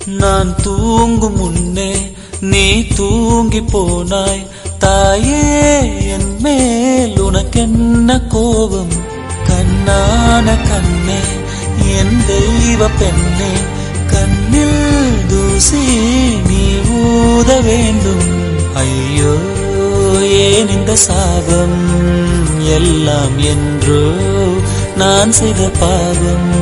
நான் தூங்கும் முன்னே நீ தூங்கி போனாய் தாயே, என் மேல் உனக்கென்ன கோபம்? கண்ணான கண்ணே, என் தெய்வ பெண்ணே, கண்ணில் தூசி நீ ஊத வேண்டும். ஐயோ ஏன் இந்த சாபம் எல்லாம் என்றோ நான் செய்த பாவம்.